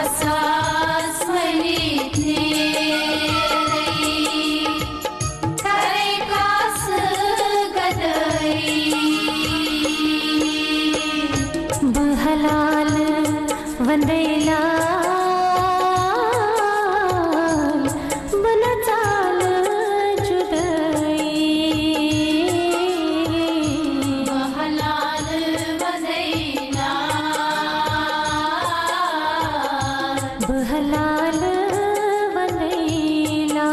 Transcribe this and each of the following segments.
بحساس مليتني كري كاس قدري بهلال ونديلا بنتال جداي بهلال ونديلا بهلال ونديلا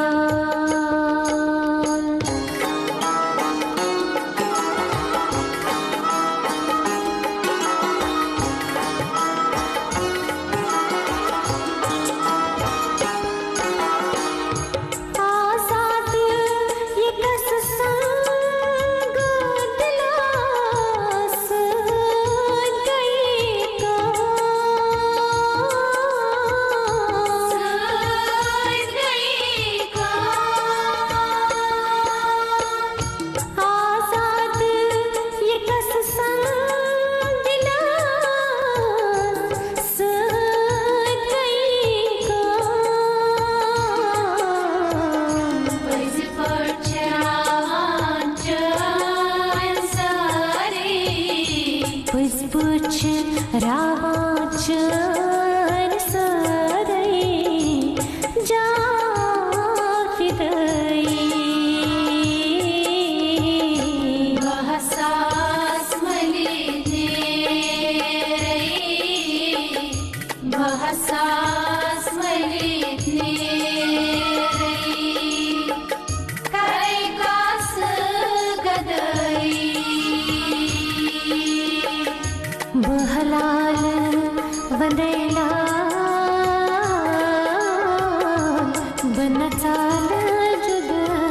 آزاد یہ کس سنگ دلاس گئی کا گئی کا آزاد یہ کس سنگ دلاس گئی کا پز پرچان چان ساری پز پوچھ راوان چان ساری جا فدائی بحساس ملیتنی بحساس ملیتنی كري كاس قدري بهلال ونديلا بنتال جداي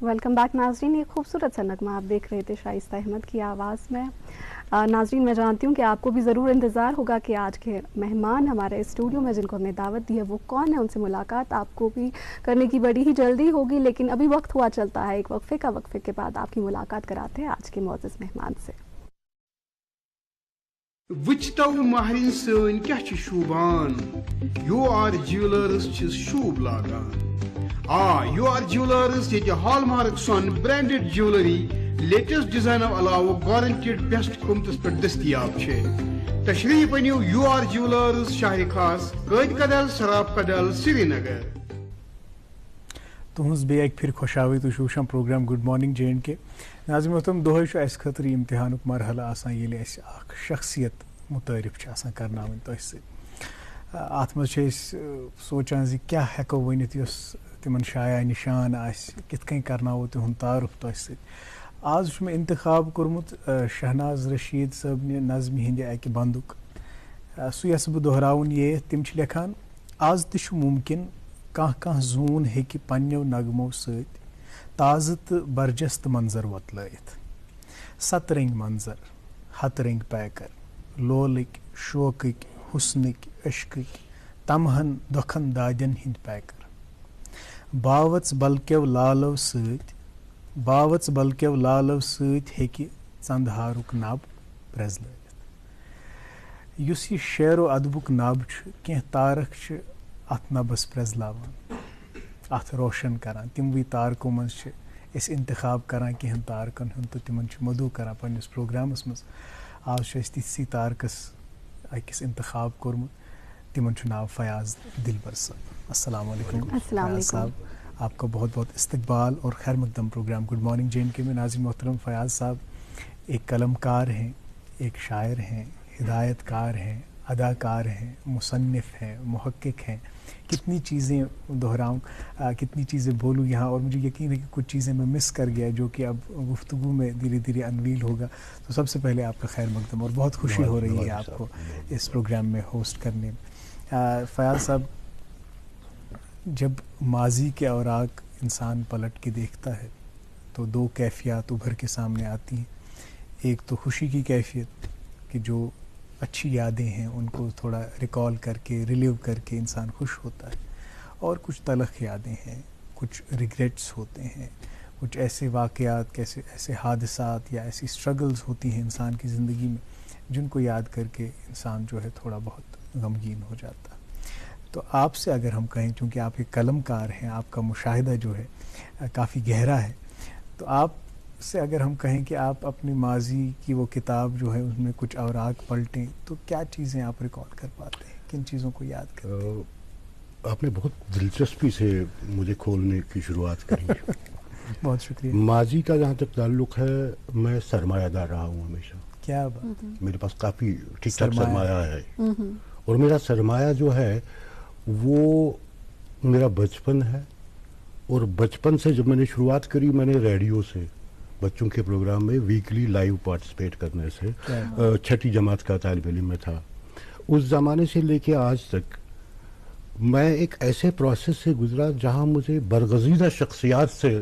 ویلکم بیک ناظرین. ایک خوبصورت سا نغمہ آپ دیکھ رہے تھے شائستہ احمد کی آواز میں. ناظرین میں جانتی ہوں کہ آپ کو بھی ضرور انتظار ہوگا کہ آج کے مہمان ہمارے اسٹوڈیو میں جن کو ہم نے دعوت دی ہے وہ کون ہے. ان سے ملاقات آپ کو بھی کرنے کی بڑی ہی جلدی ہوگی، لیکن ابھی وقت ہوا چلتا ہے ایک وقفے کا. وقفے کے بعد آپ کی ملاقات کراتے ہیں آج کے معزز مہمان سے. وچتو مہرین سن کیا چھ شوبان یو آر جیولرز چھ شوب لاگان. یو آر جیولرز یہ ہال مارک سون برانڈڈ جیولری لیٹسٹ ڈیزائنو علاوہ گارنٹیڈ بیسٹ قیمتس پہ دستیاب ہے. تشریف انیو یو آر جیولرز شاہ خاص قائد کدل سراب کدل سری نگر. تہذ بیٚیہِ اکہِ پھِرِ خۄشاوٕے تُہۍ چھِو وٕچھان programme good morning J and K. ناظریٖن محترم دۄہے چھُ اَسہِ خٲطرٕ یہِ اِمتِحانُک مرحلہٕ آسان ییٚلہِ اَسہِ اکھ شخصیت مُتعٲرِف چھِ آسان کرناوٕنۍ تۄہہِ سۭتۍ. اَتھ منٛز چھِ أسۍ سونٛچان زِ کیٛاہ ہٮ۪کو ؤنِتھ یۄس تِمن شایع نِشان آسہِ، کِتھ کٔنۍ کرناوو تِہُنٛد تعارُف تۄہہِ سۭتۍ. آز چھُ مےٚ اِنتخاب کوٚرمُت شہناز رشیٖد صٲبنہِ نظمہِ ہِنٛدِ اَکہِ بنٛدُک. سُہ یَژھٕ بہٕ دۄہراوُن ییٚتھ. تِم چھِ لیکھان: آز تہِ چھُ مُمکِن کانٛہہ کانٛہہ زوٗن ہیٚکہِ پنٛنیو نغمو سۭتۍ تازٕ تہٕ برجست منظر وۄتلٲیِتھ. ست رنٛگۍ منظر، ہتہٕ رنٛگۍ پیکر، لولٕکۍ، شوقٕکۍ، حُسنٕکۍ، عشقٕکۍ، تمہن دۄکھن دادٮ۪ن ہٕنٛدۍ پیکر. باوژ بلکیو لالو سۭتۍ ہیٚکہِ ژندہارُک نب پرٛزلٲوِتھ. یُس یہِ شعر و ادبُک نب چھُ، کینٛہہ تارک چھِ اتھ نبس پرٛزلاوان، اتھ روشن کران. تِموٕے تارکو منٛز چھِ أسۍ انتخاب کران کینٛہن تارکن ہُنٛد تہٕ تِمن چھُ مدعو کران پننِس پروگرامس منٛز. آز چھُ اَسہِ تِتھسٕے تارکس أکِس انتخاب کوٚرمُت. تِمن چھُ ناو فیاض دلبر صٲب. السلام علیکم فیاض صاحب، آپ کا بہت بہت استقبال اور خیر مقدم programme good morning J and K میں. ناظرین محترم، فیاض صاحب ایک قلم کار ہیں، ایک شاعر ہیں، ہدایت کار ہیں، اداکار ہیں، مصنف ہیں، محقق ہیں. کتنی چیزیں دہراؤں، کتنی چیزیں بولوں یہاں، اور مجھے یقین ہے کہ کچھ چیزیں میں مس کر گیا جو کہ اب گفتگو میں دھیرے دھیرے انویل ہوگا. تو سب سے پہلے آپ کا خیر مقدم، اور بہت خوشی ہو رہی ہے آپ کو اس پروگرام میں ہوسٹ کرنے میں. فیاض صاحب، جب ماضی کے اوراق انسان پلٹ کے دیکھتا ہے تو دو کیفیات ابھر کے سامنے آتی ہیں. ایک تو خوشی کی کیفیت کہ جو اچھی یادیں ہیں ان کو تھوڑا ریکال کر کے ریلیو کر کے انسان خوش ہوتا ہے، اور کچھ تلخ یادیں ہیں کچھ ریگریٹس ہوتے ہیں, کچھ ایسے واقعات, ایسے حادثات یا ایسی اسٹرگلز ہوتی ہیں انسان کی زندگی میں جن کو یاد کر کے انسان جو ہے تھوڑا بہت غمگین ہو جاتا. تو آپ سے اگر ہم کہیں, چونکہ آپ ایک قلم کار ہیں, آپ کا مشاہدہ جو ہے کافی گہرا ہے, تو آپ سے اگر ہم کہیں کہ آپ اپنے ماضی کی وہ کتاب جو ہے اس میں کچھ اوراق پلٹیں, تو کیا چیزیں آپ ریکارڈ کر پاتے ہیں, کن چیزوں کو یاد کرتے ہیں؟ آپ نے بہت دلچسپی سے مجھے کھولنے کی شروعات کری. بہت شکریہ. ماضی کا جہاں تک تعلق ہے, میں سرمایہ دار رہا ہوں ہمیشہ. کیا بات, میرے پاس کافی ٹھیک ٹھاک سرمایہ ہے, اور میرا سرمایہ جو ہے وہ میرا بچپن ہے. اور بچپن سے جب میں نے شروعات کری, میں نے ریڈیو سے بچوں کے پروگرام میں ویکلی لائیو پارٹیسپیٹ کرنے سے, 6ٹھی جماعت کا طالب علم میں تھا. اس زمانے سے لے کے آج تک میں ایک ایسے پروسیس سے گزرا جہاں مجھے برگزیدہ شخصیات سے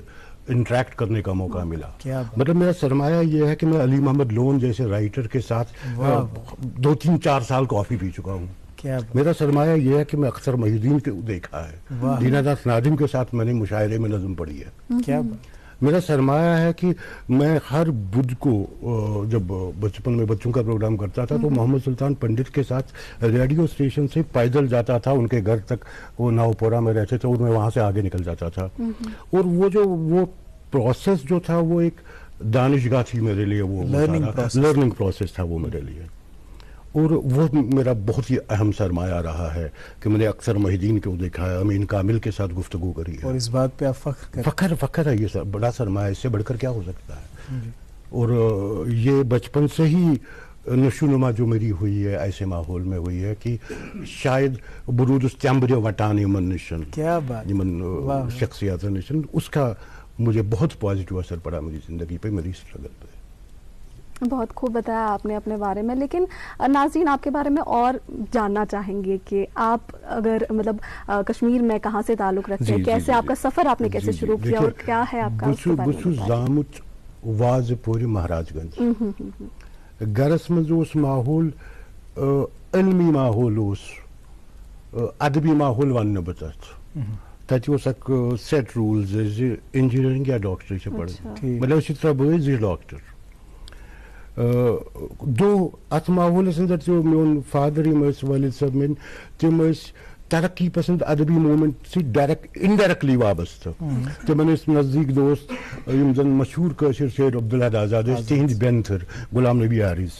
انٹریکٹ کرنے کا موقع ملا. مطلب میرا سرمایہ یہ ہے کہ میں علی محمد لون جیسے رائٹر کے ساتھ 2-3-4 سال کافی پی چکا ہوں. میرا سرمایہ یہ ہے کہ میں اختر محی الدین کو دیکھا ہے, دینا داس نادم کے ساتھ میں نے مشاعرے میں نظم پڑھی ہے. کیا میرا سرمایہ ہے کہ میں ہر بدھ کو جب بچپن میں بچوں کا پروگرام کرتا تھا تو محمد سلطان پنڈت کے ساتھ ریڈیو اسٹیشن سے پیدل جاتا تھا ان کے گھر تک. وہ ناؤپورا میں رہتے تھے اور میں وہاں سے آگے نکل جاتا تھا. اور وہ پروسیس جو تھا وہ ایک دانشگاہ تھی میرے لیے, وہ لرننگ پروسیس تھا وہ میرے لیے. اور وہ میرا بہت ہی اہم سرمایہ رہا ہے کہ میں نے اکثر محی الدین کو دیکھا ہے, امین کامل کے ساتھ گفتگو کری ہے. اور اس بات پہ آپ فخر ہے, یہ بڑا سرمایہ, اس سے بڑھ کر کیا ہو سکتا ہے. اور یہ بچپن سے ہی نشو نما جو میری ہوئی ہے ایسے ماحول میں ہوئی ہے کہ شاید برود استعمبر وطان یمن نشن, کیا بات, یمن شخصیات نشن, اس کا مجھے بہت پازیٹیو اثر پڑا میری زندگی پہ, میری اسٹرگل پہ. بہت خوب بتایا آپ نے اپنے بارے میں, لیکن ناظرین آپ کے بارے میں اور جاننا چاہیں گے کہ آپ اگر مطلب کشمیر میں کہاں سے تعلق رکھتے ہیں, کیسے آپ کا سفر آپ نے کیسے شروع کیا, اور کیا ہے آپ کا اس کے بارے میں بتائیں. زامت واز پور مہاراج گنج, گرس مز اس ماحول علمی ماحول, ادبی ماحول ون بہ تت اک سیٹ رولز انجینئرنگ یا ڈاکٹری پڑھ, مطلب 3 بٲے 2 ڈاکٹر. دو ات ماحولس اندر جو میون فادر والد صاحب میری تم ترقی پسند ادبی موومنٹ سے انڈائریکٹلی وابستہ. تمن نزدیک دوست یم زن مشہور قٲشِر شٲعر عبدالحد آزاد تہند بینتھر غلام نبی عارض.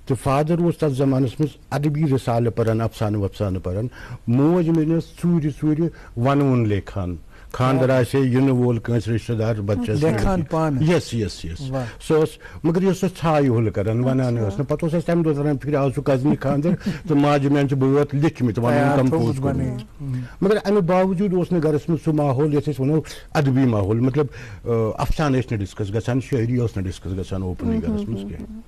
تو فادر اس تس زمانس مز ادبی رسالہ پران, افسانہ وفسانہ پران. موج میس ژوٗرِ ونوُن لیکھان, خاندر آسے ین وول کنس رشتہ دار بچس یس یس یس سو مگر یہ ژھایہِ ہُل کران ونان نا پتہ اس تمہ دۄہ تران فکر آز کزنہِ خاندر تو ماجہِ میان بٲتھ لیکھمٕتۍ ونان کمپوز کوٚرمُت. مگر امہِ باوجود اس نہٕ گرس منٛز سُہ ماحول یتھ أسۍ ونو ادبی ماحول, مطلب افسانہٕ ٲسۍ نہٕ ڈسکس گژھان, شٲعری ٲس نہٕ ڈسکس گژھان اوپنلی گرس منٛز کینٛہہ.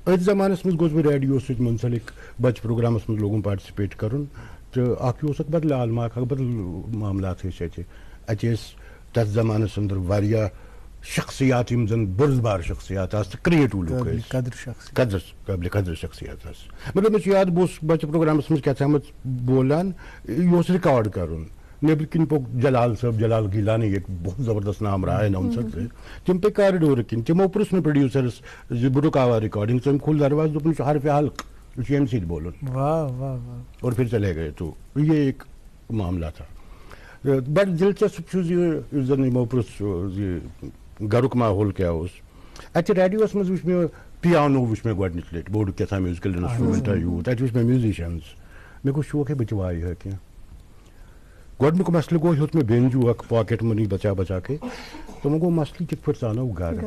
أتھۍ زمانس منٛز گوٚژھ بہٕ ریڈیو سۭتۍ منسلک بچہ پروگرامس منٛز لوگُم پارٹسپیٹ کرُن. تہٕ اکھ یہِ اوس اکھ بدل عالمہ, اکھ بدل معاملات ٲسۍ اَتہِ. اتہ تس زمانس اندر واریاہ شخصیات یم زن بردبار شخصیات تہٕ کریٹو لوک قدر شخصیات. مطلب مےٚ چھُ یاد بہٕ اوسُس بچہ پروگرامس منٛز کیٛاہتامَتھ بولان, یہ اوس رِکاڈ کرُن. نیبر کن پوٚک جلال صٲب, جلال گیلانی, ایک بہت زبردست نام رہا ہے اناؤنسر سے. تم پٔکۍ کارڈور کن, تمو پرُژھ مےٚ پروڈیوسرس زِ بہٕ رُکاوا رِکاڈنگ. تٔمۍ کھول دروازٕ, دوٚپُن یہِ چھُ حرفِ حلق, یہ چھُ ییٚمہِ سۭتۍ بولُن. اور پھر چلے گئے. تو یہ ایک معاملہ تھا. بڑ دلچسپ اس زن یمو پرُژھ گرُک ماحول کیا اوس. اتہِ ریڈیوس منٛز وٕچھ مےٚ پیانو, وٕچھ مےٚ گۄڈنِچ لٹہِ, بوٚڑ کیٛاہ تام میوٗزکل انسٹرومنٹا یوٗت. اتہِ وٕچھ مےٚ میوٗزِشنز. مےٚ گوٚو شوق ہے بہٕ تہِ وایہِ ہا کینٛہہ. گۄڈنیُک مسلہٕ گوٚو ہیوٚت مےٚ بینجوٗ اکھ پاکیٹ منی بچا بچا کے. تِمو گوٚو مسلہٕ کِتھ پٲٹھۍ ژانو گرٕ.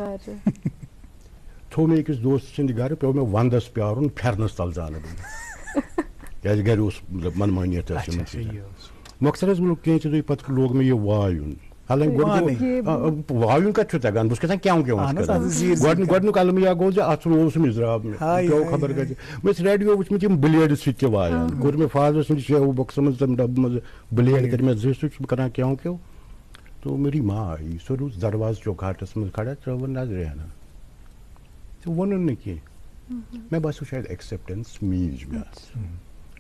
تھوٚو مےٚ أکِس دوست سٕنٛدِ گرٕ, پیوٚو مےٚ ونٛدس پیارُن پھٮ۪رنس تل زانہٕ بہٕ, کیٛازِ گرِ اوس مطلب منمٲنیت ٲس یِمن. مۄخصر حظ کینٛژِ دۄہہِ پتہٕ لوگ مےٚ یہِ وایُن. حالانکہ وایُن کتہِ چھُ تگان, بہٕ چھُس کھسان کیوں کران. گۄڈنیُک المیہ گوٚو زِ اتھ روو سُہ مِزراب مےٚ, پیوٚو خبر کتہِ. مےٚ ٲسۍ ریڈیو وٕچھمٕتۍ یِم بلیڈٕ سۭتۍ تہِ وایان. کوٚر مےٚ فادر سٕنٛدِ شیوٕ بۄکسہٕ منٛز تمہِ ڈبہٕ منٛز بلیڈ کٔرۍ مےٚ 2 سُہ چھُس بہٕ کران کیوں کیوں. تو میری ماں آئی, سۄ روٗز دروازٕ چوکاٹس منٛز کھڑا, ترٲوٕن نظرِ ہنا, ژٕ ووٚنُن نہٕ کینٛہہ. مےٚ باسیو شاید ایکسیپٹنس میٖج مےٚ.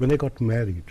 when I got married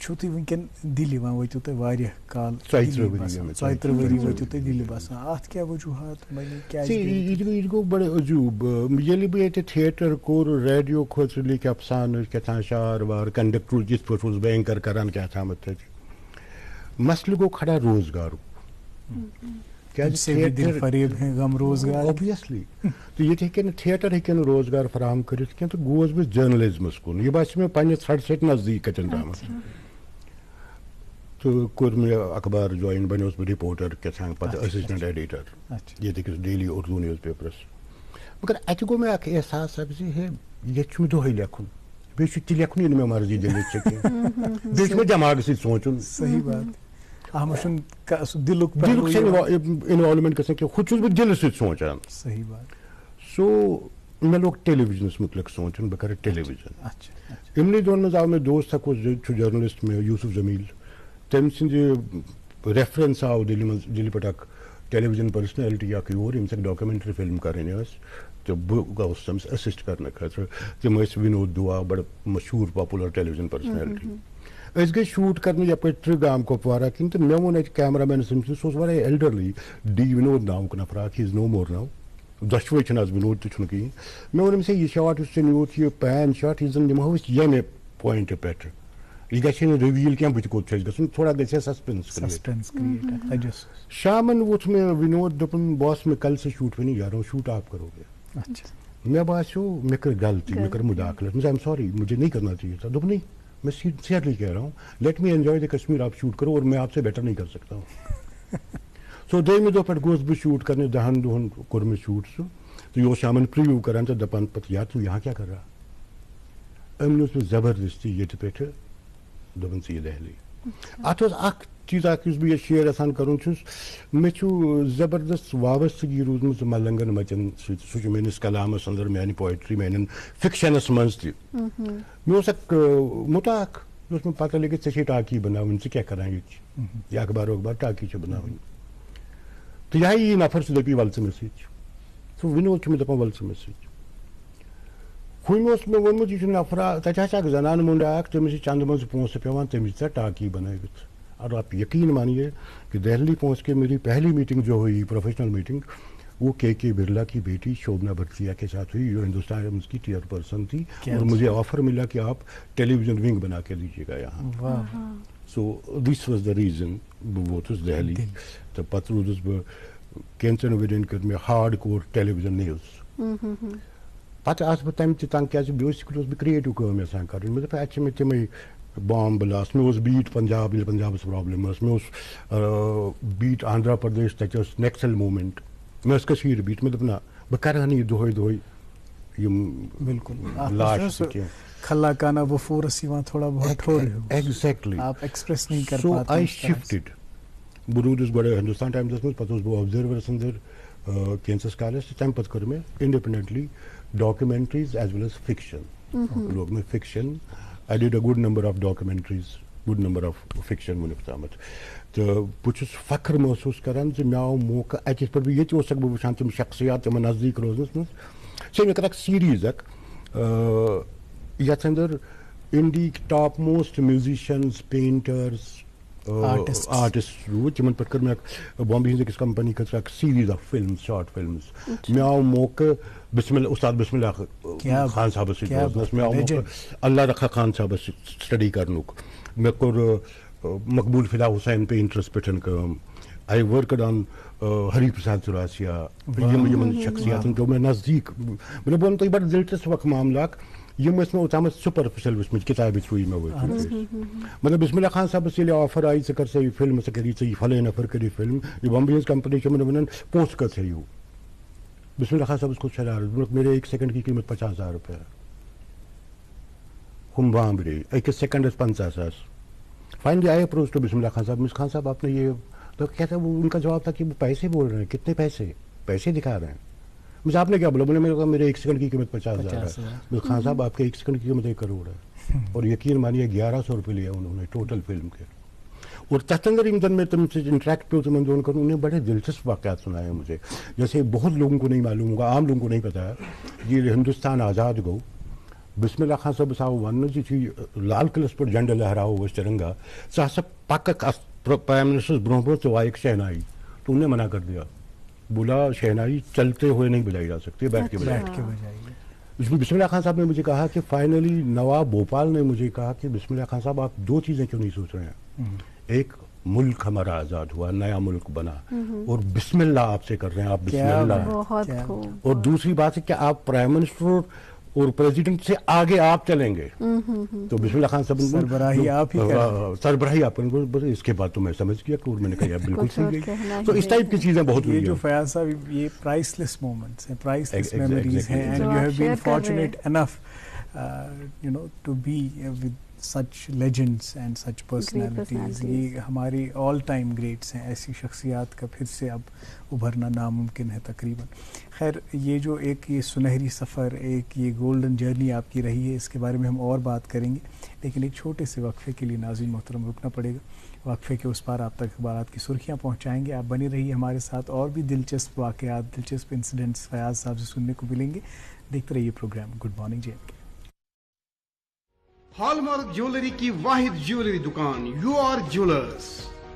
چھو تُہۍ وٕنکٮ۪ن دِلہِ وۄنۍ وٲتِو تۄہہِ واریاہ کال 33 ؤری گٔمٕتۍ. 33 ؤری وٲتِو تُہۍ دِلہِ بسان اَتھ کیٛاہ وجوٗہات بَنے کیٛازِ یہِ گوٚو بڑٕ عجوٗب. ییٚلہِ بہٕ ییٚتہِ تھیٹر کوٚر ریڈیو خٲطرٕ لیکھۍ اَفسانہٕ کیٛاہ شعر وار کنڈکٹر یِتھ پٲٹھۍ اوسُس بہٕ اینکر کران کیٛاہ تامَتھ تَتہِ. مسلہٕ گوٚو کھڑا روزگارُک. فریب ہے غم روزگار اوبویسلی تہٕ ییٚتہِ ہیٚکہِ نہٕ تھیٹر ہیٚکہِ نہٕ روزگار فراہم کٔرِتھ کینٛہہ تہٕ گوس بہٕ جٔرنلِزمَس کُن. یہِ باسیٚو مےٚ پنٛنہِ ژھٹہِ سۭتۍ نزدیٖک کَتٮ۪ن تامَتھ. تہٕ کوٚر مےٚ اخبار جویِن بنیوس بہٕ رِپوٹر کیٛاہ تام پَتہٕ أسِسٹنٛٹ editor ییٚتِکِس daily Urdu news papers. مگر اَتہِ گوٚو مےٚ اکھ احساس اکھ زِ ہے ییٚتہِ چھُ مےٚ دۄہے لیکھُن بیٚیہِ چھُ تہِ لیکھُن یہِ نہٕ مےٚ مرضی دِنٕچ چھِ کینٛہہ بیٚیہِ چھُ مےٚ دٮ۪ماغہٕ سۭتۍ سونٛچُن. صحیح بات اَتھ منٛز چھُنہٕ دِلُک چھَنہٕ اِنوالومینٹ گژھان کینٛہہ ہُہ چھُس بہٕ دِلہٕ سۭتۍ سونٛچان. صحیح بات. سو مےٚ لوگ ٹیلی وِجنس مُتعلق سونٛچُن بہٕ کَرٕ ٹیلی وِجن. یِمنٕے دۄہن منٛز آو مےٚ دوست اکھ اوس چھُ جٔرنلِسٹ مےٚ یوٗسف جمیٖل تٔمۍ سٕنٛدِ ریفرنس آو دِلہِ منٛز دِلہِ پٮ۪ٹھ اکھ ٹیلی وِجن پٔرسنیلٹی اکھ یور ییٚمِس اکھ ڈاکومینٹری فِلم کَرٕنۍ ٲس تہٕ بہٕ گوٚوُس تٔمِس أسِسٹ کرنہٕ خٲطرٕ. تِم ٲسۍ وِنود دُعا بڑٕ مشہوٗر پاپوٗلر ٹیلی وِجن پٔرسنیلٹی. أسۍ گٔے شوٗٹ کَرنہِ یَپٲرۍ ترٛگام کۄپوارہ کِنۍ تہٕ مےٚ ووٚن اَتہِ کیمرا مینَس سُہ اوس واریاہ ایلڈرلی ڈی وِنود ناوُک نفر اکھ ہی از نو مور ناو. دۄشوٕے چھِنہٕ آز وِنود تہِ چھُنہٕ کِہیٖنۍ. مےٚ ووٚن أمِس ہے یہِ شاٹ یُس ژےٚ نِیوٗتھ یہِ پین شاٹ یہِ زَن نِمہو أسۍ ییٚمہِ پویِنٹہٕ پٮ۪ٹھٕ یہِ گژھِ ہے نہٕ رِویٖل کینٛہہ بٕتھِ کوٚت چھُ اَسہِ گژھُن تھوڑا گژھِ ہے سسپینس. شامن ووٚتھ مےٚ وِنود دوٚپُن باس مےٚ کل سے شوٗٹ وَنہِ یارو شوٗٹ آپ کرو گے. مےٚ باسیٚو مےٚ کٔر غلطی مےٚ کٔر مُداخلت مےٚ ایم سوری مجھے نہیں کرنا چاہیے تھا. دوٚپ نہیں میں سیٹلی کہہ رہا ہوں let me enjoy the Kashmir آپ شوٹ کرو اور میں آپ سے بیٹر نہیں کر سکتا ہوں. سو دوٚیمہِ دۄہ پٮ۪ٹھ گوس بہٕ شوٗٹ کرنہِ 10 دۄہن کوٚر مےٚ شوٗٹ سُہ تہٕ یہِ اوس شامن پرٛوِو کران تہٕ دپان پتہٕ یار ژٕ یہاں کیٛاہ کر رہا. أمۍ اوس مےٚ زبردستی ییٚتہِ پٮ۪ٹھٕ دوٚپُن ژٕ یہِ دہلی. اتھ اوس اکھ چیٖز اکھ یُس بہٕ یہِ شیر یژھان کرُن چھُس مےٚ چھُ زبردست وابستگی روٗزمٕژ ملنگن مچن سۭتۍ سُہ چھُ میٲنِس کلامس انٛدر میانہِ پویٹری میانٮ۪ن فِکشنس منٛز تہِ. مےٚ اوس اکھ مُتا اکھ یہِ اوس مےٚ پتہ لٔگِتھ ژےٚ چھے ٹاکی بناوٕنۍ ژٕ کیٛاہ کران ییٚتہِ یہِ اخبار وخبار ٹاکی چھِ بناوٕنۍ تہٕ یہِ ہا یی نفر سُہ دٔپی وَل ژٕ مےٚ سۭتۍ. سُہ وِنود چھُ مےٚ دپان وَل ژٕ مےٚ سۭتۍ. ہُمۍ اوس مےٚ ووٚنمُت یہِ چھُ نفرا تَتہِ حظ چھِ اکھ زنان مُنڈا اکھ تٔمِس چھِ چندٕ منٛز پونٛسہٕ پیٚوان تٔمِس چھِ ژےٚ ٹاکی بنٲوِتھ. اور آپ یقین مانیے کہ دہلی پہنچ کے میری پہلی میٹنگ جو ہوئی پروفیشنل میٹنگ وہ کے برلا کی بیٹی شوبنا بھٹیا کے ساتھ ہوئی جو ہندوستان ٹائمز کی ٹیئر پرسن تھی اور مجھے آفر ملا کہ آپ ٹیلی ویژن ونگ بنا کے دیجیے گا یہاں. سو دس واز دا ریزن بہٕ ووتُس دہلی تہٕ پتہٕ روٗدُس بہٕ کینٛژن ؤرین کٔر مےٚ ہارڈ کور ٹیلی ویژن نِوٕز. پتہٕ آس بہٕ تمہِ تہِ تنگ کیٛازِ بیسِکلی اوسُس بہٕ کریٹِو کٲم یژھان کَرٕنۍ. مےٚ دوٚپ اَتہِ چھِ مےٚ تِمے بام بلاس مےٚ اوس بیٖٹ پنجاب ییٚلہِ پنجابس پرابلم ٲس مےٚ اوس بیٖٹ آندھرا پردیش تَتہِ ٲس نیکسل موٗمینٹ مےٚ ٲس کٔشیٖر بیٖٹ مےٚ دوٚپ نہ بہٕ کرٕ ہا نہٕ یہِ دۄہے دۄہے یِم لاش خلا کانا وفورس یِوان تھوڑا بہت ایگزیکٹلی سو آی شِفٹِڈ. بہٕ روٗدُس گۄڈٕ ہندوستان ٹایمزس منٛز پتہٕ اوسُس بہٕ اوبزرورس انٛدر کینٛژس کالس تہٕ تمہِ پتہٕ کٔر مےٚ انڈِپینڈنٹلی ڈاکومینٹریٖز ایز ویل ایز فِکشن. لوگ مےٚ fiction. I did a good number of documentaries, good number of fiction وُنیُک تامَتھ. تہٕ بہٕ چھُس فخر محسوٗس کران زِ مےٚ آو موقعہٕ اَکہِ پٮ۪ٹھ بہٕ ییٚتہِ اوسَکھ بہٕ وٕچھان تِم شخصیات تِمن نزدیٖک روزنَس منٛز چھے مےٚ کٔر اکھ سیٖریٖز اکھ یَتھ اندر اِنڈیہِکۍ ٹاپ موسٹ میوٗزِشنز پینٹٲرٕس آرٹِسٹ روٗدۍ تِمن پٮ۪ٹھ کٔر مےٚ اکھ بامبے ہِنٛز أکِس کمپنی خٲطرٕ اکھ series of films short films. مےٚ آو موقعہٕ اُستاد بسم اللہ خان صٲبس سۭتۍ روزنس مےٚ آو موقعہٕ اللہ رکھا خان صٲبس سۭتۍ سٹڈی کرنُک. مےٚ کوٚر مقبوٗل فدا حُسین پینٹرس پٮ۪ٹھ کٲم. آی ؤرکڈ آن ہری پرساد چُراسیا یِمن شخصیاتن پیوٚو مےٚ نزدیٖک. مےٚ ووٚن تۄہہِ بڑٕ دِلچسپ اکھ معاملہٕ اکھ یِم ٲسۍ مےٚ اوٚتامَتھ سُپرفِشل وٕچھمٕتۍ کِتابہِ تھرٛوٗ مےٚ وٲتۍ. مطلب بسم اللہ خان صٲبس ییٚلہِ آفر آیہِ ژٕ کر سا یہِ فِلم ژٕ کر ژٕ یہِ فلٲنۍ نفر کٔر یہِ فِلم یہِ بامبے ہِنٛز کمپنی چھِ یِمن وَنان پونٛسہٕ کٔژ ہیٚیِو. بسم اللہ خان صاحب کو شرارت میرے ایک سیکنڈ کی قیمت 50,000 روپیہ. ہم بامبرے ایک second 50,000. Finally I approach to Bismillah Khan صاحب. مس خان صاحب آپ نے یہ تو کیا تھا وہ ان کا جواب تھا کہ وہ پیسے بول رہے ہیں. کتنے پیسے دکھا رہے ہیں. مجھے آپ نے کیا بولا بولے میرے ایک سیکنڈ کی قیمت 50,000 ہے. خان صاحب آپ کے ایک سیکنڈ کی قیمت 1 کروڑ ہے. اور یقین مانیے 1100 روپئے لیا انہوں نے ٹوٹل فلم کے. اور تتھ اندر یِم زن میں تم سے انٹریکٹ پیو تمن دونوں کروں انہیں بڑے دلچسپ واقعات سنائے مجھے. جیسے بہت لوگوں کو نہیں معلوم ہوگا عام لوگوں کو نہیں پتا ہے یہ ہندوستان آزاد گو بسم اللہ خان صاحب صاحب ون لال قلعس پہ جنڈ لہراو اس ترنگا سا سا پکک پرائم منسٹر برہ برہ تو ایک شہنائی تو انہیں منع کر دیا, بولا شہنائی چلتے ہوئے نہیں بجائی جا سکتی, بیٹھ کے بجائیے. اس میں بسم اللہ خان صاحب نے مجھے کہا کہ فائنلی نواب بھوپال نے مجھے کہا کہ بسم اللہ خان صاحب آپ دو چیزیں کیوں نہیں سوچ رہے ہیں, ایک ملک ہمارا آزاد ہوا, نیا ملک بنا, اور بسم اللہ آپ سے کر رہے ہیں, آپ بسم اللہ, اور دوسری بات ہے کہ آپ پرائم منسٹر اور پریزیڈنٹ سے آگے آپ چلیں گے. تو بسم اللہ خان صاحب سربراہی آپ ہی سربراہی آپ اس کے بعد تو میں سمجھ گیا کہ میں نے کہا بالکل صحیح گئی. تو اس ٹائپ کی چیزیں بہت ہوئی. یہ جو فیاض صاحب یہ پرائس لیس مومنٹس ہیں, پرائس لیس میموریز ہیں, and you have been fortunate enough to be with such legends and such personalities. یہ ہماری آل ٹائم گریٹس ہیں. ایسی شخصیات کا پھر سے اب ابھرنا ناممکن ہے تقریباً. خیر, یہ جو ایک یہ سنہری سفر, ایک یہ گولڈن جرنی آپ کی رہی ہے, اس کے بارے میں ہم اور بات کریں گے, لیکن ایک چھوٹے سے وقفے کے لیے ناظرین محترم رکنا پڑے گا. وقفے کے اس پار آپ تک اخبارات کی سرخیاں پہنچائیں گے. آپ بنی رہیے ہمارے ساتھ, اور بھی دلچسپ واقعات, دلچسپ انسیڈنٹس فیاض صاحب سے سننے کو ملیں گے. دیکھتے رہیے programme good morning J and K. Hallmark jewellery کی واحد جیولری دکان U R jewellers.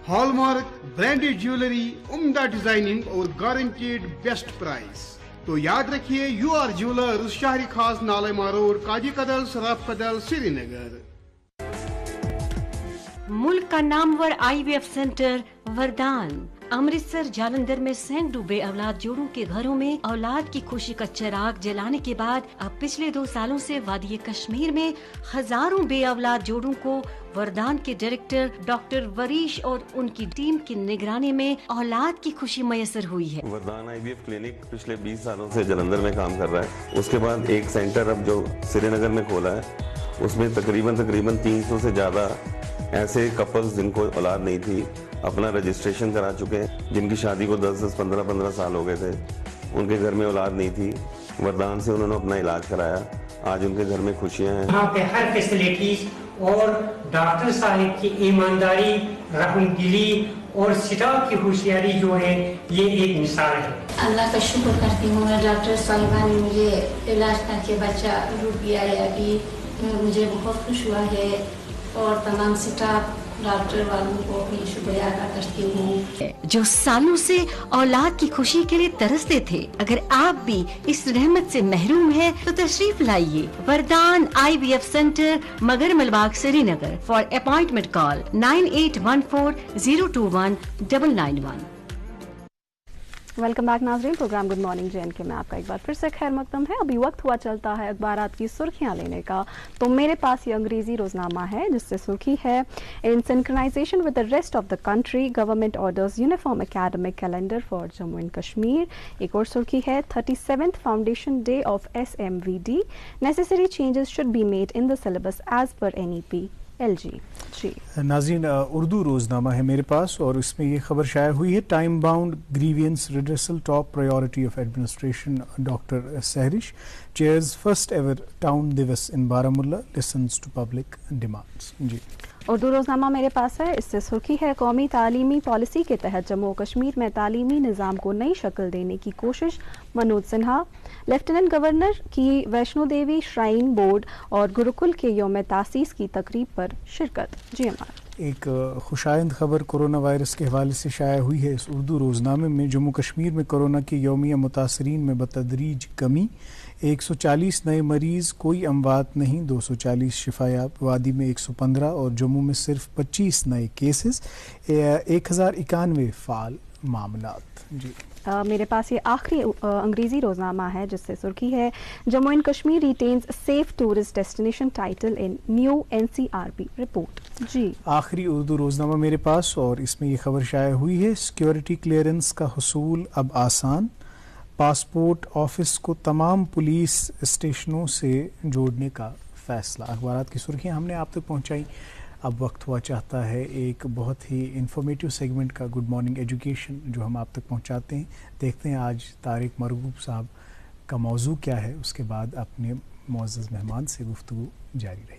Hallmark branded jewellery, عمدہ ڈیزائننگ اور گارنٹیڈ بیسٹ پرائز. تو یاد رکھیے یو آر جیولرز, شہری خاص نالے مارور, کاجی کدل, سراف کدل, سری نگر. ملک کا نامور آئی وی ایف سینٹر وردان. امرتسر جالندھر میں سینکڑوں بے اولاد جوڑوں کے گھروں میں اولاد کی خوشی کا چراغ جلانے کے بعد اب پچھلے 2 سالوں سے وادی کشمیر میں ہزاروں بے اولاد جوڑوں کو وردان کے ڈائریکٹر ڈاکٹر وریش اور ان کی ٹیم کی نگرانی میں اولاد کی خوشی میسر ہوئی ہے. وردان آئی وی ایف کلینک پچھلے 20 سالوں سے جلندھر میں کام کر رہا ہے. اس کے بعد ایک سینٹر اب جو سری نگر میں کھولا ہے, اس میں تقریباً 300 سے زیادہ ایسے کپلز جن کو اولاد نہیں تھی اپنا رجسٹریشن کرا چکے ہیں, جن کی شادی کو 10 15 سال ہو گئے تھے, ان کے گھر میں اولاد نہیں تھی. وردان سے انہوں نے اپنا علاج کرایا, آج ان کے گھر میں خوشیاں ہیں. یہاں پہ ہر فیسلٹیز اور ڈاکٹر صاحب کی ایمانداری, رحم دلی اور اسٹاف کی ہوشیاری جو ہے یہ ایک مثال ہے. اللہ کا شکر کرتی ہوں میں, ڈاکٹر صاحبہ نے مجھے علاج کر کے بچہ روک گیا ہے ابھی, مجھے بہت خوش ہوا ہے, اور تمام اسٹاف ڈاکٹر والوں کو بھی شکریہ ادا کرتی ہوں جو سالوں سے اولاد کی خوشی کے لیے ترستے تھے. اگر آپ بھی اس رحمت سے محروم ہیں تو تشریف لائیے وردان آئی وی F centre, Magar Malbagh, Srinagar. For appointment call 9814021991. Welcome back ناظرین, programme good morning J and K میں آپ کا ایک بار پھر سے خیر مقدم ہے. ابھی وقت ہوا چلتا ہے اخبارات کی سرخیاں لینے کا. تو میرے پاس یہ انگریزی روزنامہ ہے جس سے سرخی ہے in synchronisation with the rest of the country government orders uniform academic calendar for Jammu and Kashmir. ایک اور سرخی ہے 37th foundation day of SMVD, necessary changes should be made in the syllabus as per NEP LG. جی ناظرین, اردو روزنامہ ہے میرے پاس, اور اس میں یہ خبر شائع ہوئی ہے time bound grievance redressal top priority of administration. Doctor Sehrish chairs first ever town Diwas in Baramulla, listens to public demands. جی اردو روزنامہ میرے پاس ہے, اس سے سرخی ہے قومی تعلیمی پالیسی کے تحت جموں و کشمیر میں تعلیمی نظام کو نئی شکل دینے کی کوشش. منوج سنہا. لیفٹیننٹ گورنر کی ویشنو دیوی شرائن بورڈ اور گروکل کے یوم تاسیس کی تقریب پر شرکت. جی ہمارا ایک خوشائند خبر کورونا وائرس کے حوالے سے شائع ہوئی ہے اس اردو روزنامے میں. جموں کشمیر میں کورونا کے یومیہ متاثرین میں بتدریج کمی, 140 نئے مریض, کوئی اموات نہیں, 240 شفایاب, وادی میں 115 اور جموں میں صرف 25 نئے کیسز, 1091 فعال معاملات. جی میرے پاس یہ آخری انگریزی روزنامہ ہے جس سے سرخی ہے Jammu and Kashmir retains safe tourist destination title in new NCRB report. جی آخری اردو روزنامہ میرے پاس, اور اس میں یہ خبر شائع ہوئی ہے سیکیورٹی کلیئرنس کا حصول اب آسان, پاسپورٹ آفس کو تمام پولیس اسٹیشنوں سے جوڑنے کا فیصلہ. اخبارات کی سرخیاں ہم نے آپ تک پہنچائی. اب وقت ہوا چاہتا ہے ایک بہت ہی انفارمیٹیو سیگمنٹ کا, گڈ مارننگ ایجوکیشن, جو ہم آپ تک پہنچاتے ہیں. دیکھتے ہیں آج طارق مرغوب صاحب کا موضوع کیا ہے, اس کے بعد اپنے معزز مہمان سے گفتگو جاری رہے گی.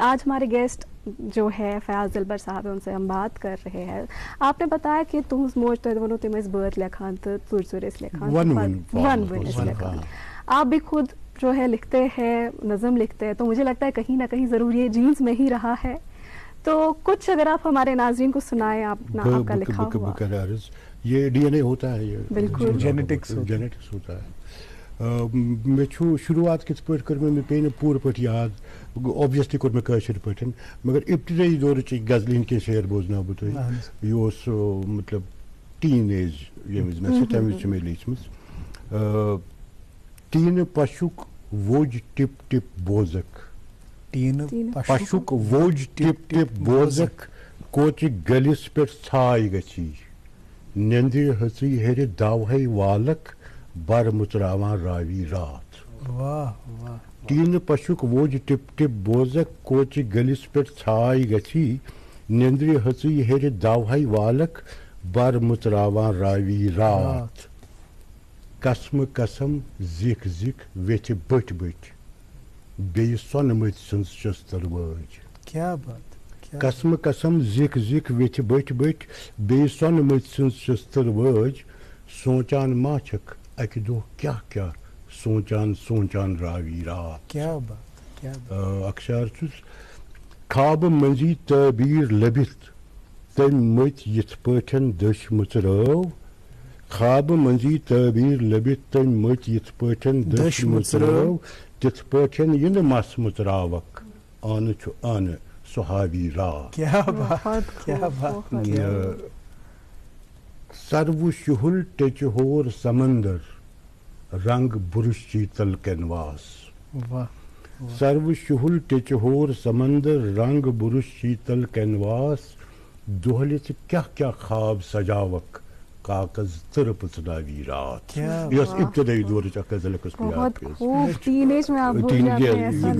آج ہمارے گیسٹ جو ہے فیاض دلبر صاحب ہیں، ان سے ہم بات کر رہے ہیں. آپ نے بتایا کہ تم موج تو ونو تم بٲتھ لکھان تو ژُرِ لکھان ون لکھان. آپ بھی خود جو ہے لکھتے ہیں، نظم لکھتے ہیں، تو مجھے لگتا ہے کہیں نہ کہیں ضرور یہ جینس میں ہی رہا ہے. تو کچھ اگر آپ ہمارے ناظرین کو سنائیں آپ کا لکھا ہوا. یہ ڈی این اے ہوتا ہے، یہ بالکل جینیٹکس ہوتا ہے. میں شروعات کت پہ کر مے پی نا پور پہ یاد، اوبویسلی کور میں کاشر پہ، مگر ابتدائی دور چی غزل ہند کی شعر بوزنا بہ تھی. یہ مطلب ٹین ایج یمز میں تمہ میں لیچمت. تین پشک ووج ٹپ ٹپ بوزک، پشک ووج ٹپ ٹپ بوزک، کوچ گلس پہ ژھائی گچھی، نندر ہچی ہر دوہے والک، بر متراواں راوی رات. تین پشک ووج ٹپ ٹپ بوزک، کوچ گلس پہ ژھائی گچھی، نندر ہچی ہر دوہے والک، بر متراواں راوی رات. قسم قسم زک زک ویچ بٹ بٹ، بیٚیہِ سۄنمٕتۍ سٕنٛز چھس تلوٲج. کیا بات. قسم قسم زک زک ویچ بٹ بٹ، بیٚیہِ سۄنمٕتۍ سٕنٛز چھس تلوٲج. سونچان ما چھکھ اکہِ دۄہ کیٛاہ کیٛاہ، سونچان سونچان راوی رات. کیا بات کیا بات. اکشار چھُس خوابہٕ منٛزی تعبیٖر لٔبِتھ، تٔمۍ مٔتۍ یِتھ پٲٹھۍ دٔچھ مٕژرٲو. خوابہٕ منٛزی تعبیٖر لٔبِتھ، تٔمۍ مٔتۍ یِتھ پٲٹھۍ دٔچھ مٕژرٲو. تِتھ پٲٹھۍ یِنہٕ مس مٕژراوکھ، آنہٕ چھُ آنہٕ سُہاوی رات. کیا بات کیا بات. سروٕ شُہُل ٹیٚچہِ ہور سمندر، رنگ برش چیتل کینواس. سروٕ شُہُل ٹیٚچہِ ہور سمندر، رنگ برش چیتل کینواس. دۄہلہِ ژٕ کیٛاہ کیٛاہ خواب سجاوکھ، کاغذ ترپ ژناوی رات. یس ابتدائی دورچ اکھ غزل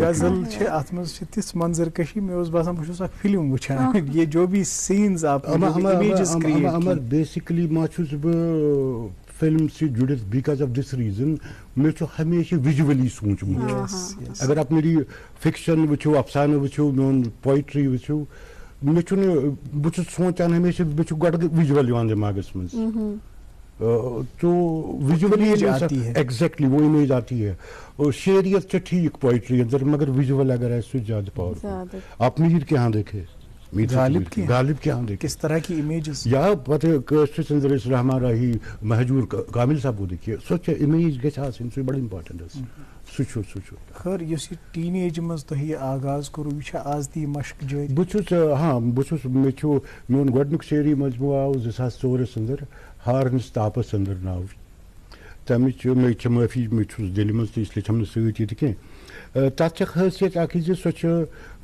غزل ات مز تِژھ منظر کشی مے اوس باسان بہٕ چھُس اکھ فلم وٕچھان. یہ جو بھی سینز آپ امر بیسکلی ما چھُس بہٕ فلم سے جڑت بیکاز آف دس ریزن. مے چھُ ہمیشہ ویجولی سوٗنٛچمُت. اگر آپ میری فکشن وٕچھو، افسانہٕ وٕچھو، میون پویٹری وٕچھو، مے چھُنہٕ، بہٕ چھُس سونچان ہمیشہ مے چھُ گۄڈٕ وِجول یِوان دٮ۪ماغس منٛز. تو ویجولی ایگزیکٹلی وہ امیج آتی ہے. شعریت چھِ ٹھیک پوئٹری اندر، مگر ویجول اگر ہے سُہ زیادہ پاورفل. آپ میر کے یہاں دیکھے، غالب کے یہاں دیکھے کس طرح کی امیجز، یا پتہ کٲشرِس اندر أسۍ رحمان راہی، مہجور کامل صاحب کو دیکھیے، سۄ چھِ امیج گژھِ آسٕنۍ، سُہ بڑٕ امپاٹنٹ حظ. سُہ چھُ خٲر یُس یہِ ٹیٖن ایج منٛز تۄہہِ یہِ آغاز کوٚروٕ، یہِ چھا آز تہِ یہِ مشق جٲری؟ بہٕ چھُس مےٚ چھُ میون گۄڈنیُک شعری مجموعہ آو 2004 اندر، ہارنس تاپس اندر ناو. تمِچ مےٚ چھِ معٲفی، مےٚ چھُس دِلہِ منٛز تہِ اِسلیے چھَم نہٕ سۭتۍ ییٚتہِ کینٛہہ. تَتھ چھےٚ خٲصیت اکھ زِ سۄ چھِ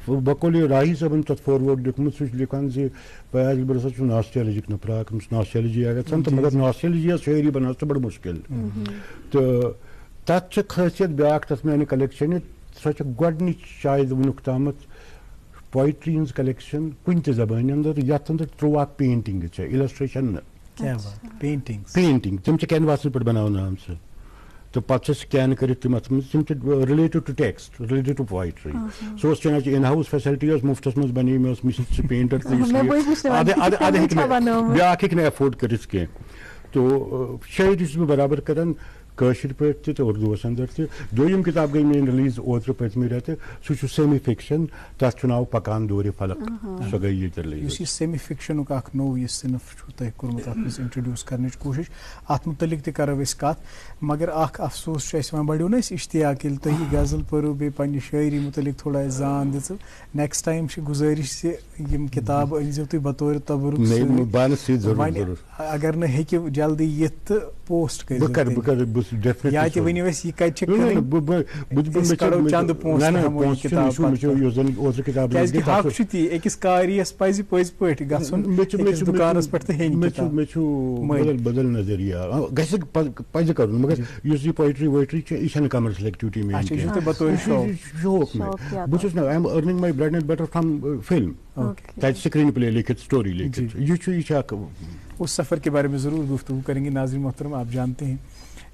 بقولہِ راہی صٲبن تَتھ فاروٲڈ لیوٗکھمُت. سُہ چھُ لیکھان زِ فیاض دِلبر ہسا چھُ ناسٹیلجِک نفر اکھ، أمِس ناسٹیلجی گژھان تہٕ مگر ناسٹیلجیَس شٲعری بناو سۄ بڑٕ مُشکِل. تہٕ تَتھ چھِ خٲصیت بیٛاکھ تَتھ میانہِ کلیکشنہِ، سۄ چھِ گۄڈنِچ شاید وٕنیُک تامَتھ پویٹری ہٕنٛز کلیکشن کُنہِ تہِ زبانہِ اندر یتھ اندر 13 پینٹنگہٕ چھےٚ، اِلسٹریشن نہٕ. پینٹنگ تِم چھِ کینواسس پٮ۪ٹھ بناونہٕ آمژٕ، تہٕ پتہٕ چھِ سکین کٔرِتھ تِم اتھ منٛز. تِم چھِ related two text, related two poetry. سُہ اوس چناچہِ ان ہاوُس فیسلٹی ٲس مُفتس منٛز بنے، مےٚ اوس مِشِتھ سُہ پینٹر تہِ، بیٛاکھ ہیٚکہِ نہٕ ایفٲڈ کٔرِتھ کینٛہہ. تو شٲعری چھُس بہٕ برابر کران کٲشِر پٲٹھۍ تہِ تہٕ اردوٗوس اندر تہِ. دوٚیِم کِتاب گٔے میٲنۍ رِلیٖز اوترٕ پٔتمہِ رٮ۪تہٕ، سُہ چھُ سیمی فِکشن، تتھ چھُ ناو پکان دورِ فلق. سۄ گٔے ییٚتہِ رِلیٖز. یُس یہِ سیمی فِکشنُک اکھ نوٚو یہِ صنف چھُو تۄہہِ کوٚرمُت اتھ منٛز انٹرڈیوٗس کرنٕچ کوٗشش، اتھ متعلق تہِ کرو أسۍ کتھ. مگر اکھ افسوس چھُ اَسہِ، وۄنۍ بڑیو نہ اَسہِ اشتیاق ییٚلہِ تُہۍ یہِ غزل پٔرِو بیٚیہِ پننہِ شٲعری متعلق تھوڑا اَسہِ زان دِژٕو. نیکسٹ ٹایم چھِ گُزٲرِش زِ یِم کِتابہٕ أنۍزیو تُہۍ بطورِ تبرُک سۭتۍ. وۄنۍ اگر نہٕ ہیٚکِو جلدی یِتھ تہٕ پوسٹ کٔرِو، یا تہِ ؤنِو اَسہِ یہِ کتہِ چھِ کَرٕنۍ، چندٕ پونٛسہٕ کیازِ کہِ حق چھُ تی، أکِس کاریَس پزِ پٔزۍ پٲٹھۍ گژھُن أکِس دُکانس پٮ۪ٹھ تہٕ ہیٚنۍ. مےٚ چھُ بدل نظریہ گژھِ پزِ کرُن، مگر یُس یہِ پویٹری وویٹری چھِ یہِ چھنہٕ کمرشل ایکٹیوٹی میٲنۍ، بطور شوق مےٚ. بہٕ چھُس نہٕ I am earning my bread and butter from film, تتہِ سکرین پلے لیکھِتھ، سٹوری لیکھِتھ. یہ چھُ اکھ. اس سفر کے بارے میں ضرور گفتگو کریں گے. ناظرین محترم، آپ جانتے ہیں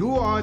UR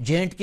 J&K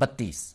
32।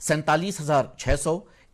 47,600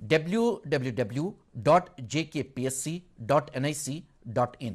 www.jkpsc.nic.in।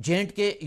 J&K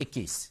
21।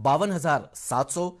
52,700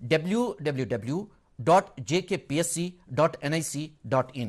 www.jkpsc.nic.in।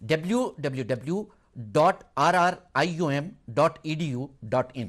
www.rrium.edu.in।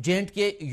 J&K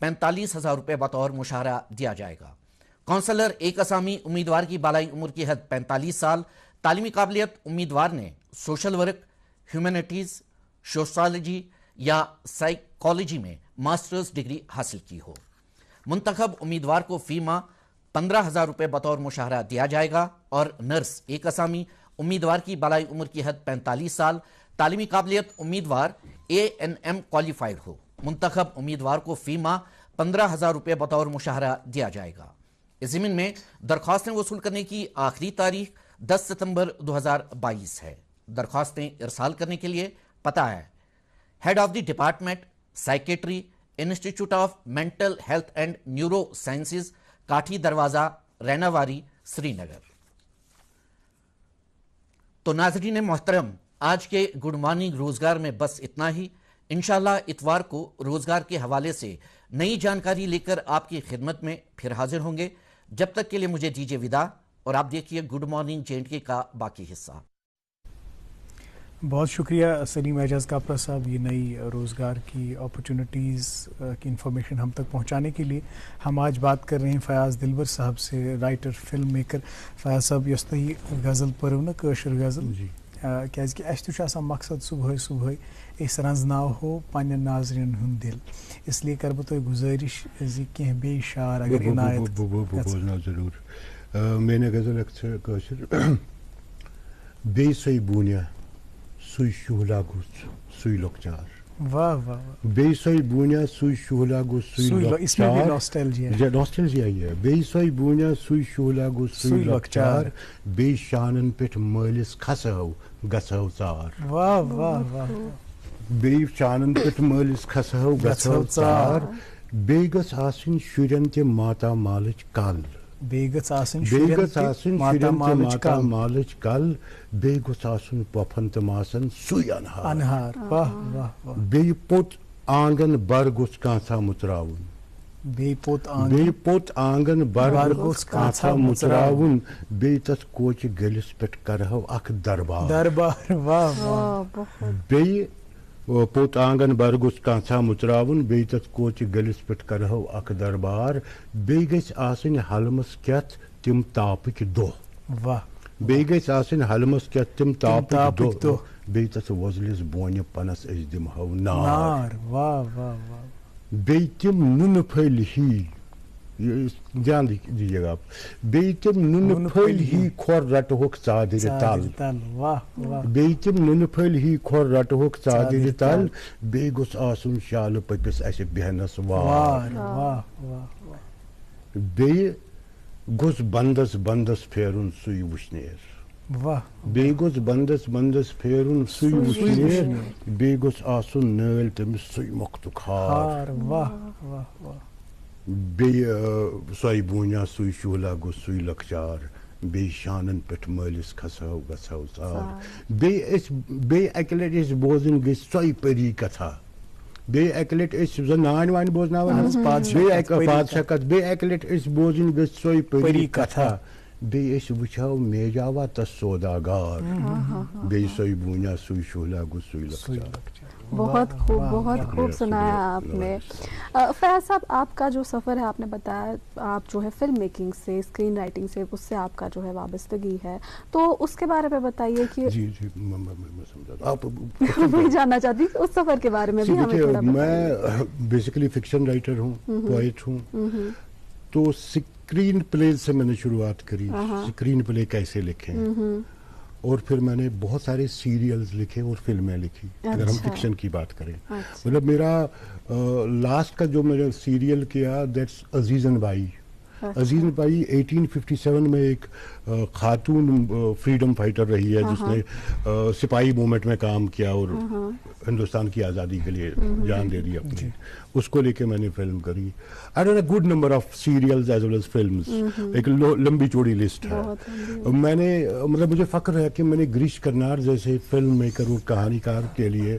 45,000 روپے بطور مشاہرہ دیا جائے گا۔ کونسلر ایک اسامی امیدوار کی بالائی عمر کی حد 45 سال، تعلیمی قابلیت امیدوار نے سوشل ورک، ہیومینٹیز، سوشالوجی یا سائیکالوجی میں ماسٹرز ڈگری حاصل کی ہو۔ منتخب امیدوار کو فی ماہ 15,000 روپے بطور مشاہرہ دیا جائے گا، اور نرس ایک اسامی امیدوار کی بالائی عمر کی حد 45 سال، تعلیمی قابلیت امیدوار ANM کوالیفائڈ ہو۔ منتخب امیدوار کو فی ماہ 15,000 روپے بطور مشاہرہ دیا جائے گا۔ اس ضمن میں درخواستیں وصول کرنے کی آخری تاریخ 10 ستمبر 2022 ہے۔ درخواستیں ارسال کرنے کے لیے پتہ ہے head of the department, psychiatry, institute of mental health and neurosciences, Kathi Darwaza, Rainawari, سری نگر۔ تو ناظرین محترم، آج کے گڈ مارننگ روزگار میں بس اتنا ہی۔ انشاءاللہ اتوار کو روزگار کے حوالے سے نئی جانکاری لے کر آپ کی خدمت میں پھر حاضر ہوں گے۔ جب تک کے لیے مجھے دیجیے وداع، اور آپ دیکھیے گڈ مارننگ JNK کا باقی حصہ۔ بہت شکریہ سلیم اعجاز کاپرا صاحب، یہ نئی روزگار کی اپرچونٹیز کی انفارمیشن ہم تک پہنچانے کے لیے۔ ہم آج بات کر رہے ہیں فیاض دلبر صاحب سے، رائٹر، فلم میکر۔ فیاض صاحب، یس تھی غزل پرو نا کٲشِر غزل، کیازِ کہ اَسہِ تہِ چھُ آسان مقصد صبحٲے صبحٲے أسۍ رنٛزناوہو پنٛنٮ۪ن ناظریٖنن ہُنٛد دِل، اس لیے کَرٕ بہٕ تۄہہِ گُزٲرِش زِ کینٛہہ بیٚیہِ شعر اگر عنایت بوزناو ضروٗر۔ مےٚ نے غزل اکھ چھِ کٲشِر: بیٚیہِ سۄے بوٗنیا سُے شُہلا گوٚژھ سُے لۄکچار، واہ واہ، بیٚیہِ سۄے بوٗنیا سُے شُہلا گوٚژھ سُے لۄکچار، ناسٹیلجیا ہی ہے۔ بیٚیہِ سۄے بوٗنیا سُے شُہلا گوٚژھ سُے لۄکچار، بیٚیہِ شانن پٮ۪ٹھ مٲلِس کھسہو گژھہو ژار، واہ واہ واہ، بیٚیہِ شانن پٮ۪ٹھ مٲلِس کھسہو گژھہو ژار، بیٚیہِ گٔژھ آسٕنۍ شُرٮ۪ن تہِ ماتامالٕچ کل، بیٚیہِ گٔژھ آسٕنۍ بیٚیہِ شُرٮ۪ن گٔژھ تہِ آسٕنۍ شُرٮ۪ن تہِ ماتامالٕچ کل، ماتامالٕچ کل، بیٚیہِ گوٚژھ آسُن پۄپھن تہِ ماسن سُے انہار، انہار، واہ واہ واہ، بیٚیہِ پوٚت آنگن بر گوٚژھ کانٛژھا مُژراوُن، بیٚیہِ پوٚت بیٚیہِ پوٚت آنگن بر گوٚژھ کانٛژھا مُژراوُن، بیٚیہِ تتھ کوچہِ گٔلِس پٮ۪ٹھ کرہو اکھ دربار، دربار، واہ واہ، بیٚیہِ پوٚت آنگن بر گوٚژھ کانٛژھا مُژراوُن، بیٚیہِ تتھ کوچہِ گٔلِس پٮ۪ٹھ کرہو اکھ دربار، بیٚیہِ گژھِ آسٕنۍ حلمس کٮ۪تھ تِم تاپٕکۍ دۄہ، واہ، بیٚیہِ گژھِ آسٕنۍ حلمس کٮ۪تھ تِم تاپٕکۍ دۄہ، بیٚیہِ تتھ وۄزلِس بونہِ پنس أسۍ دِمہو نار، واہ واہ واہ، بیٚیہِ تِم نُنہٕ پھٔلۍ ہی، دھیان دیجیے گا آپ، بیٚیہِ تِم نُنہٕ پھٔلۍ ہی کھۄر رٹہوکھ ژادرِ تل، واہ واہ، بیٚیہِ تِم نُنہٕ پھٔلۍ ہی کھۄر رٹہوکھ ژادرِ تل، بیٚیہِ گوٚژھ آسُن شالہٕ پٔکِس اسہِ بیہنس وار، واہ واہ، بیٚیہِ گوٚژھ بنٛدس بنٛدس پھیرُن سُے وٕشنیر، واہ، بیٚیہِ گوٚژھ بنٛدس بنٛدس پھیرُن سُے وٕشنیر، بیٚیہِ گوٚژھ آسُن نٲلۍ تٔمِس سُے مۄختُک ہار، واہ واہ واہ، بیٚیہِ سۄے بوٗنیا سُے شُہلا گوٚژھ سُے لۄکچار، بیٚیہِ شانن پٮ۪ٹھ مٲلِس کھسہو گژھہو ژار، بیٚیہِ اکہِ لٹہِ أسۍ بوزٕنۍ گٔژھۍ سۄے پٔری کتھا، بیٚیہِ اکہِ لٹہِ أسۍ زن نانۍ وانۍ بوزناوان، بیٚیہِ بادشاہ کتھ، بیٚیہِ اکہِ لٹہِ أسۍ بوزٕنۍ گٔژھۍ سۄے پٔری کتھا، بیٚیہِ أسۍ وٕچھو میجاوا تس سوداگار، بیٚیہِ سۄے بوٗنیا سُے شُہلا گوٚژھ سُے لۄکچار۔ بہت خوب سنایا آپ نے۔ فیاض صاحب، آپ کا جو سفر ہے، آپ نے بتایا آپ جو ہے فلم میکنگ سے، اسکرین رائٹنگ سے، اس سے آپ کا جو ہے وابستگی ہے، تو اس کے بارے میں بتائیے کہ جی جی میں سمجھا آپ میں جاننا چاہتی ہوں اس سفر کے بارے میں بھی ہمیں تھوڑا بتائیے۔ میں بیسیکلی فکشن رائٹر ہوں، پوئٹ ہوں، تو اسکرین پلے سے میں نے شروعات کری، اسکرین پلے کیسے لکھیں، اور پھر میں نے بہت سارے سیریلز لکھے اور فلمیں لکھی، اگر ہم فکشن کی بات کریں۔ مطلب میرا لاسٹ کا جو میں نے سیریل کیا دیٹس عزیزن بائی۔ عزیزن بائی 1857 میں ایک خاتون فریڈم فائٹر رہی ہے جس نے سپاہی موومنٹ میں کام کیا اور ہندوستان کی آزادی کے لیے جان دے دی اپنی، اس کو لے کے میں نے فلم کری۔ I done a good number of serials as well as films, ایک لمبی چوڑی لسٹ ہے۔ میں نے مطلب مجھے فخر ہے کہ میں نے گریش کرنار جیسے فلم میکر اور کہانی کار کے لیے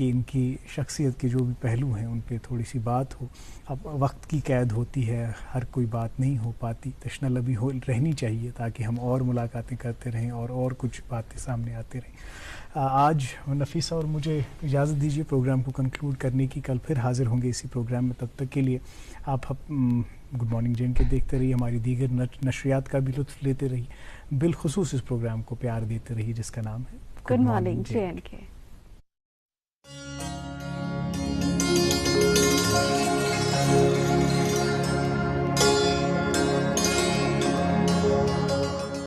کہ ان کی شخصیت کے جو بھی پہلو ہیں ان پہ تھوڑی سی بات ہو. اب وقت کی قید ہوتی ہے, ہر کوئی بات نہیں ہو پاتی, تشنہ لبی رہنی چاہیے تاکہ ہم اور ملاقاتیں کرتے رہیں اور کچھ باتیں سامنے آتے رہیں. آج نفیسہ اور مجھے اجازت دیجیے پروگرام کو کنکلوڈ کرنے کی. کل پھر حاضر ہوں گے اسی پروگرام میں. تب تک کے لیے آپ گڈ مارننگ جے اینڈ کے دیکھتے رہیے, ہماری دیگر نشریات کا بھی لطف لیتے رہیے, بالخصوص اس پروگرام کو پیار دیتے رہیے جس کا نام ہے گڈ مارننگ جے اینڈ کے.